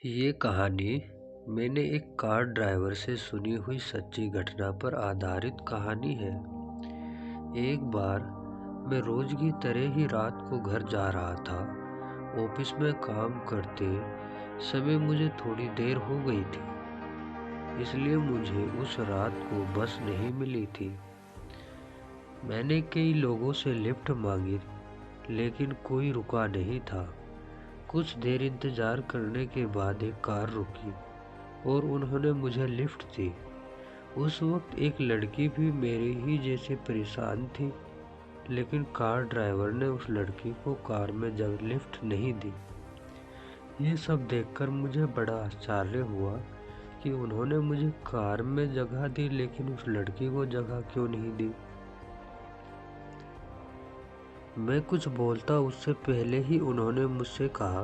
ये कहानी मैंने एक कार ड्राइवर से सुनी हुई सच्ची घटना पर आधारित कहानी है। एक बार मैं रोज की तरह ही रात को घर जा रहा था। ऑफिस में काम करते समय मुझे थोड़ी देर हो गई थी, इसलिए मुझे उस रात को बस नहीं मिली थी। मैंने कई लोगों से लिफ्ट मांगी, लेकिन कोई रुका नहीं था। कुछ देर इंतजार करने के बाद एक कार रुकी और उन्होंने मुझे लिफ्ट दी। उस वक्त एक लड़की भी मेरे ही जैसे परेशान थी, लेकिन कार ड्राइवर ने उस लड़की को कार में जगह लिफ्ट नहीं दी। ये सब देखकर मुझे बड़ा आश्चर्य हुआ कि उन्होंने मुझे कार में जगह दी, लेकिन उस लड़की को जगह क्यों नहीं दी। मैं कुछ बोलता उससे पहले ही उन्होंने मुझसे कहा,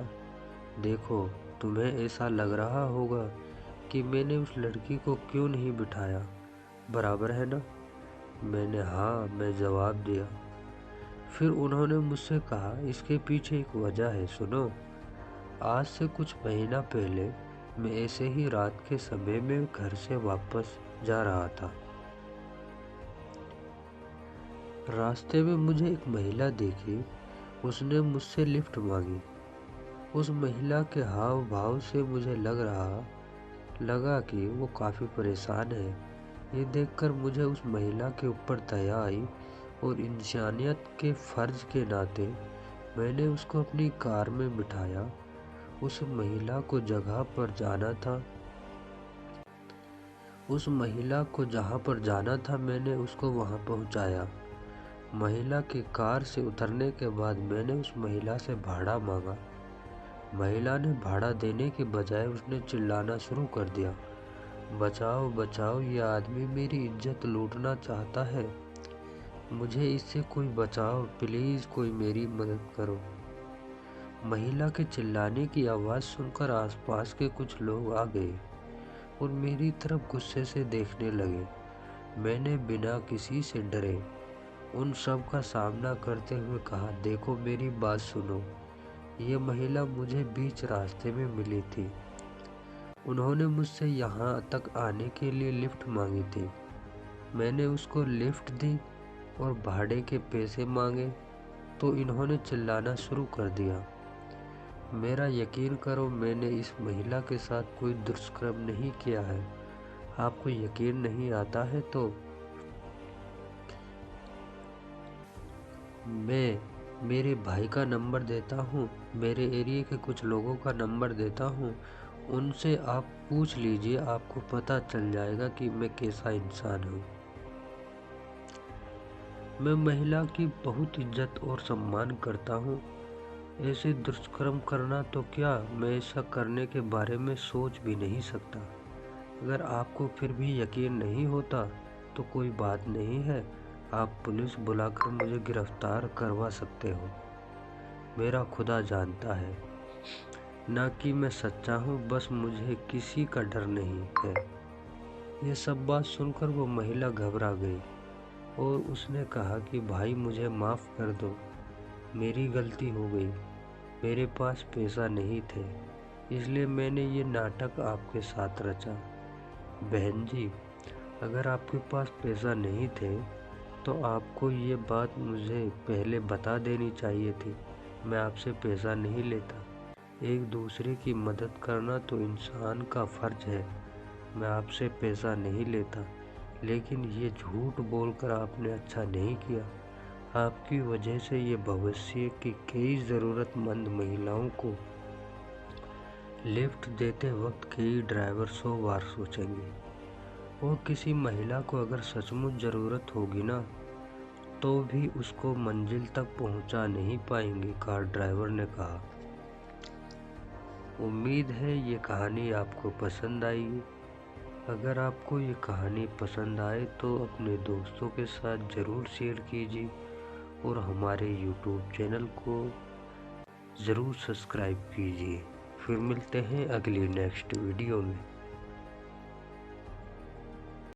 देखो, तुम्हें ऐसा लग रहा होगा कि मैंने उस लड़की को क्यों नहीं बिठाया, बराबर है ना? मैंने हाँ मैं जवाब दिया। फिर उन्होंने मुझसे कहा, इसके पीछे एक वजह है, सुनो। आज से कुछ महीना पहले मैं ऐसे ही रात के समय में घर से वापस जा रहा था। रास्ते में मुझे एक महिला देखी, उसने मुझसे लिफ्ट मांगी। उस महिला के हाव भाव से मुझे लगा कि वो काफ़ी परेशान है। ये देखकर मुझे उस महिला के ऊपर दया आई और इंसानियत के फ़र्ज के नाते मैंने उसको अपनी कार में बिठाया। उस महिला को जहाँ पर जाना था मैंने उसको वहाँ पहुँचाया। महिला की कार से उतरने के बाद मैंने उस महिला से भाड़ा मांगा। महिला ने भाड़ा देने के बजाय उसने चिल्लाना शुरू कर दिया, बचाओ बचाओ, ये आदमी मेरी इज्जत लूटना चाहता है, मुझे इससे कोई बचाओ, प्लीज़ कोई मेरी मदद करो। महिला के चिल्लाने की आवाज़ सुनकर आसपास के कुछ लोग आ गए और मेरी तरफ गुस्से से देखने लगे। मैंने बिना किसी से डरे उन सब का सामना करते हुए कहा, देखो मेरी बात सुनो। ये महिला मुझे बीच रास्ते में मिली थी। उन्होंने मुझसे यहाँ तक आने के लिए लिफ्ट मांगी थी। मैंने उसको लिफ्ट दी और भाड़े के पैसे मांगे तो इन्होंने चिल्लाना शुरू कर दिया। मेरा यकीन करो, मैंने इस महिला के साथ कोई दुष्कर्म नहीं किया है। आपको यकीन नहीं आता है तो मैं मेरे भाई का नंबर देता हूँ, मेरे एरिया के कुछ लोगों का नंबर देता हूँ, उनसे आप पूछ लीजिए, आपको पता चल जाएगा कि मैं कैसा इंसान हूँ। मैं महिला की बहुत इज्जत और सम्मान करता हूँ। ऐसे दुष्कर्म करना तो क्या, मैं ऐसा करने के बारे में सोच भी नहीं सकता। अगर आपको फिर भी यकीन नहीं होता तो कोई बात नहीं है, आप पुलिस बुलाकर मुझे गिरफ्तार करवा सकते हो। मेरा खुदा जानता है ना कि मैं सच्चा हूँ, बस मुझे किसी का डर नहीं है। ये सब बात सुनकर वो महिला घबरा गई और उसने कहा कि भाई मुझे माफ़ कर दो, मेरी गलती हो गई, मेरे पास पैसा नहीं थे, इसलिए मैंने ये नाटक आपके साथ रचा। बहन जी, अगर आपके पास पैसा नहीं थे तो आपको ये बात मुझे पहले बता देनी चाहिए थी। मैं आपसे पैसा नहीं लेता। एक दूसरे की मदद करना तो इंसान का फ़र्ज है। मैं आपसे पैसा नहीं लेता, लेकिन ये झूठ बोलकर आपने अच्छा नहीं किया। आपकी वजह से ये भविष्य की कई ज़रूरतमंद महिलाओं को लिफ्ट देते वक्त कई ड्राइवर 100 बार सोचेंगे, और किसी महिला को अगर सचमुच ज़रूरत होगी ना, तो भी उसको मंजिल तक पहुंचा नहीं पाएंगे, कार ड्राइवर ने कहा। उम्मीद है ये कहानी आपको पसंद आएगी। अगर आपको ये कहानी पसंद आए तो अपने दोस्तों के साथ ज़रूर शेयर कीजिए और हमारे YouTube चैनल को ज़रूर सब्सक्राइब कीजिए। फिर मिलते हैं अगली नेक्स्ट वीडियो में।